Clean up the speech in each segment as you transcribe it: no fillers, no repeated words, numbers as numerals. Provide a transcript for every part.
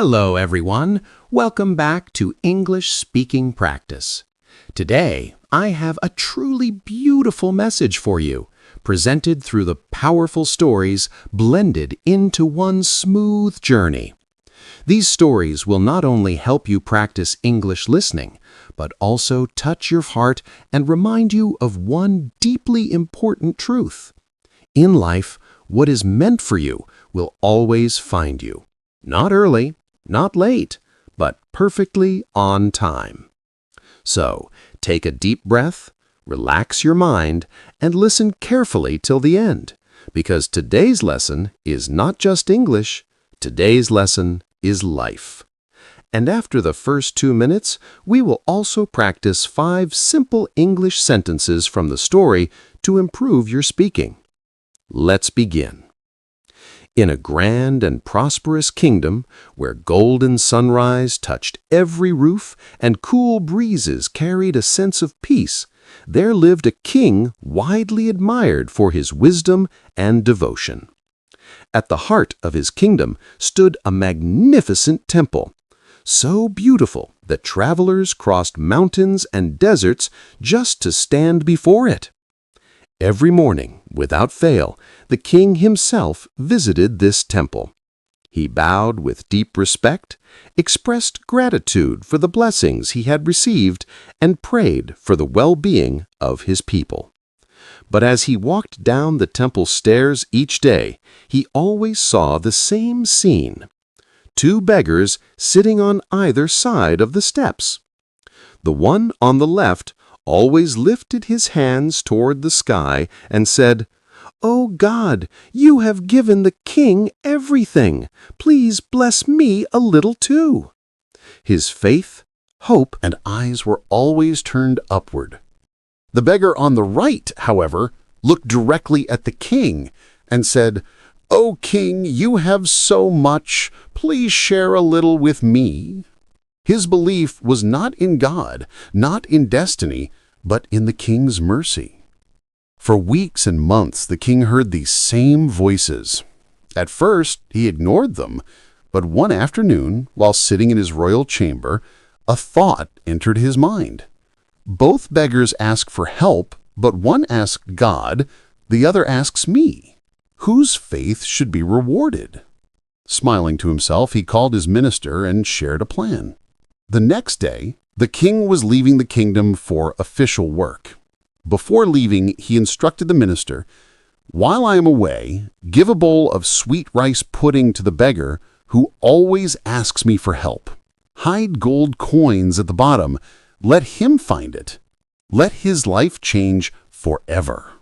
Hello, everyone. Welcome back to English Speaking Practice. Today, I have a truly beautiful message for you, presented through the powerful stories blended into one smooth journey. These stories will not only help you practice English listening, but also touch your heart and remind you of one deeply important truth. In life, what is meant for you will always find you. Not early, not late, but perfectly on time. So, take a deep breath, relax your mind, and listen carefully till the end, because today's lesson is not just English, today's lesson is life. And after the first 2 minutes, we will also practice 5 simple English sentences from the story to improve your speaking. Let's begin. In a grand and prosperous kingdom, where golden sunrise touched every roof and cool breezes carried a sense of peace, there lived a king widely admired for his wisdom and devotion. At the heart of his kingdom stood a magnificent temple, so beautiful that travelers crossed mountains and deserts just to stand before it. Every morning, without fail, the king himself visited this temple. He bowed with deep respect, expressed gratitude for the blessings he had received, and prayed for the well-being of his people. But as he walked down the temple stairs each day, he always saw the same scene: 2 beggars sitting on either side of the steps. The one on the left always lifted his hands toward the sky and said, "Oh God, you have given the king everything. Please bless me a little too." His faith, hope, and eyes were always turned upward. The beggar on the right, however, looked directly at the king and said, "O king, you have so much. Please share a little with me." His belief was not in God, not in destiny, but in the king's mercy. For weeks and months, the king heard these same voices. At first, he ignored them, but one afternoon, while sitting in his royal chamber, a thought entered his mind. Both beggars ask for help, but one asks God, the other asks me. Whose faith should be rewarded? Smiling to himself, he called his minister and shared a plan. The next day, the king was leaving the kingdom for official work. Before leaving, he instructed the minister, "While I am away, give a bowl of sweet rice pudding to the beggar who always asks me for help. Hide gold coins at the bottom. Let him find it. Let his life change forever."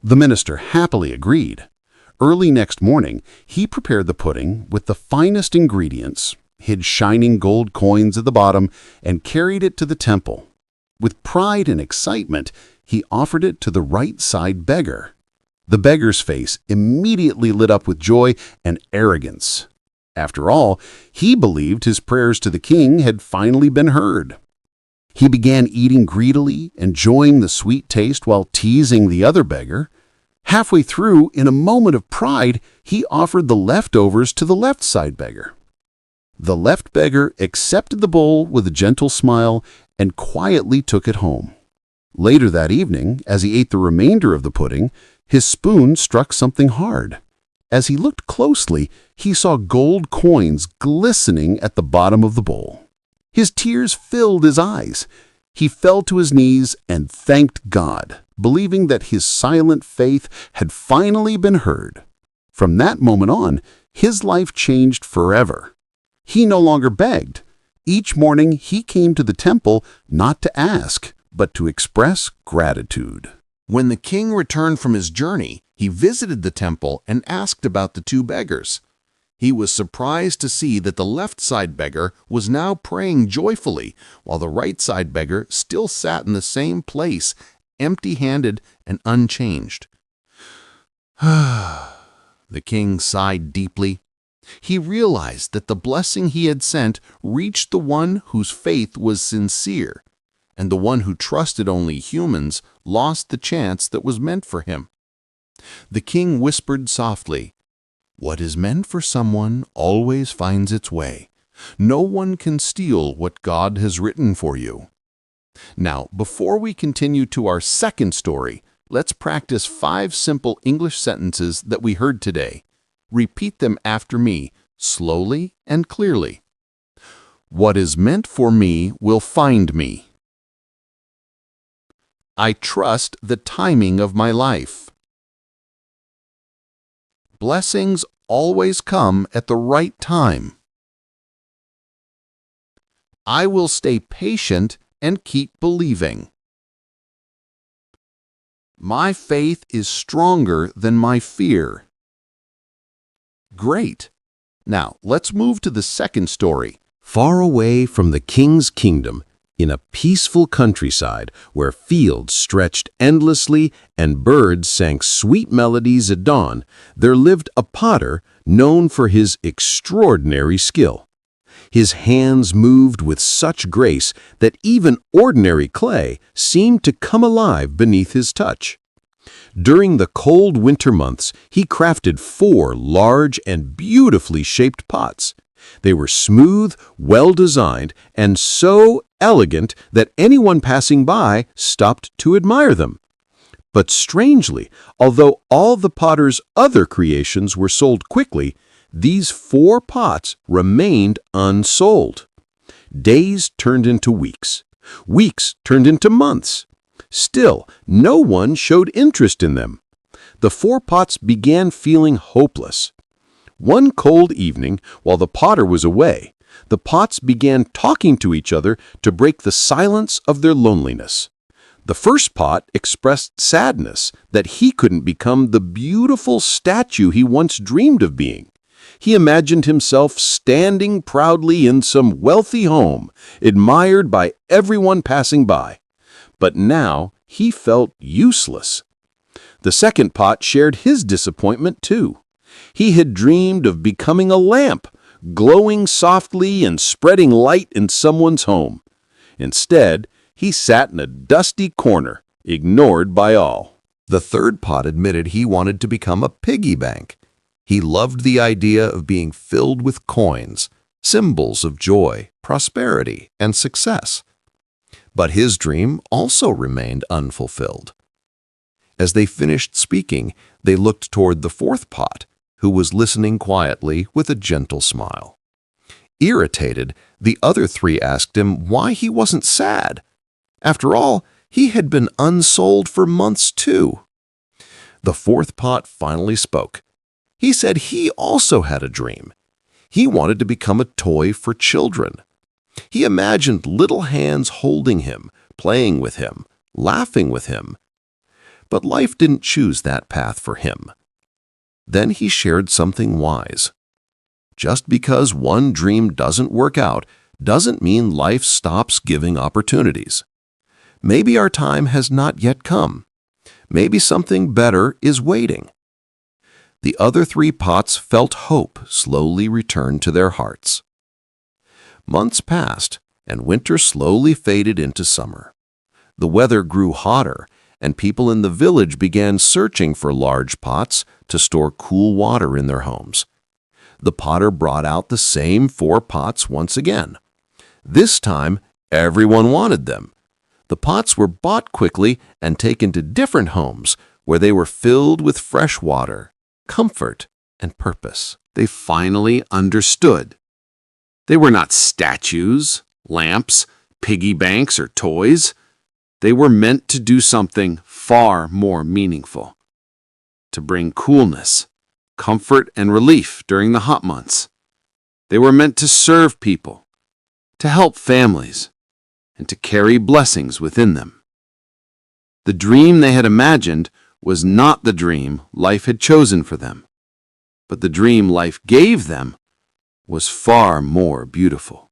The minister happily agreed. Early next morning, he prepared the pudding with the finest ingredients, hid shining gold coins at the bottom, and carried it to the temple. With pride and excitement, he offered it to the right-side beggar. The beggar's face immediately lit up with joy and arrogance. After all, he believed his prayers to the king had finally been heard. He began eating greedily, enjoying the sweet taste while teasing the other beggar. Halfway through, in a moment of pride, he offered the leftovers to the left-side beggar. The left beggar accepted the bowl with a gentle smile and quietly took it home. Later that evening, as he ate the remainder of the pudding, his spoon struck something hard. As he looked closely, he saw gold coins glistening at the bottom of the bowl. His tears filled his eyes. He fell to his knees and thanked God, believing that his silent faith had finally been heard. From that moment on, his life changed forever. He no longer begged. Each morning he came to the temple not to ask, but to express gratitude. When the king returned from his journey, he visited the temple and asked about the 2 beggars. He was surprised to see that the left-side beggar was now praying joyfully, while the right-side beggar still sat in the same place, empty-handed and unchanged. The king sighed deeply. He realized that the blessing he had sent reached the one whose faith was sincere, and the one who trusted only humans lost the chance that was meant for him. The king whispered softly, What is meant for someone always finds its way. No one can steal what God has written for you. Now, before we continue to our second story, let's practice 5 simple English sentences that we heard today. Repeat them after me, slowly and clearly. What is meant for me will find me. I trust the timing of my life. Blessings always come at the right time. I will stay patient and keep believing. My faith is stronger than my fear. Great! Now, let's move to the second story. Far away from the king's kingdom, in a peaceful countryside where fields stretched endlessly and birds sang sweet melodies at dawn, there lived a potter known for his extraordinary skill. His hands moved with such grace that even ordinary clay seemed to come alive beneath his touch. During the cold winter months, he crafted 4 large and beautifully shaped pots. They were smooth, well-designed, and so elegant that anyone passing by stopped to admire them. But strangely, although all the potter's other creations were sold quickly, these 4 pots remained unsold. Days turned into weeks. Weeks turned into months. Still, no one showed interest in them. The 4 pots began feeling hopeless. One cold evening, while the potter was away, the pots began talking to each other to break the silence of their loneliness. The first pot expressed sadness that he couldn't become the beautiful statue he once dreamed of being. He imagined himself standing proudly in some wealthy home, admired by everyone passing by. But now he felt useless. The second pot shared his disappointment too. He had dreamed of becoming a lamp, glowing softly and spreading light in someone's home. Instead, he sat in a dusty corner, ignored by all. The third pot admitted he wanted to become a piggy bank. He loved the idea of being filled with coins, symbols of joy, prosperity, and success. But his dream also remained unfulfilled. As they finished speaking, they looked toward the fourth pot, who was listening quietly with a gentle smile. Irritated, the other 3 asked him why he wasn't sad. After all, he had been unsold for months too. The fourth pot finally spoke. He said he also had a dream. He wanted to become a toy for children. He imagined little hands holding him, playing with him, laughing with him. But life didn't choose that path for him. Then he shared something wise. Just because one dream doesn't work out doesn't mean life stops giving opportunities. Maybe our time has not yet come. Maybe something better is waiting. The other 3 pots felt hope slowly return to their hearts. Months passed, and winter slowly faded into summer. The weather grew hotter, and people in the village began searching for large pots to store cool water in their homes. The potter brought out the same 4 pots once again. This time, everyone wanted them. The pots were bought quickly and taken to different homes where they were filled with fresh water, comfort, and purpose. They finally understood. They were not statues, lamps, piggy banks, or toys. They were meant to do something far more meaningful. To bring coolness, comfort, and relief during the hot months. They were meant to serve people, to help families, and to carry blessings within them. The dream they had imagined was not the dream life had chosen for them, but the dream life gave them was far more beautiful.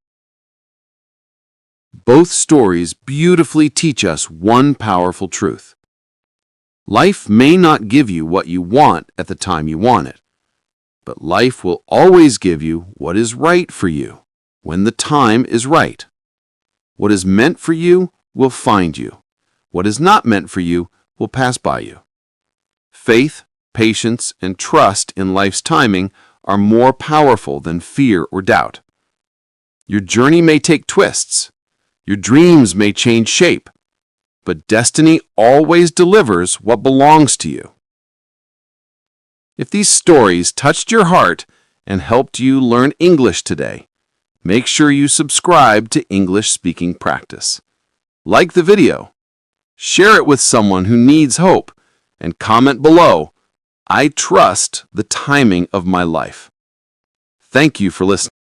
Both stories beautifully teach us one powerful truth. Life may not give you what you want at the time you want it, but life will always give you what is right for you when the time is right. What is meant for you will find you. What is not meant for you will pass by you. Faith, patience, and trust in life's timing are more powerful than fear or doubt. Your journey may take twists. Your dreams may change shape. But destiny always delivers what belongs to you. If these stories touched your heart and helped you learn English today, make sure you subscribe to English Speaking Practice. Like the video, share it with someone who needs hope, and comment below, "I trust the timing of my life." Thank you for listening.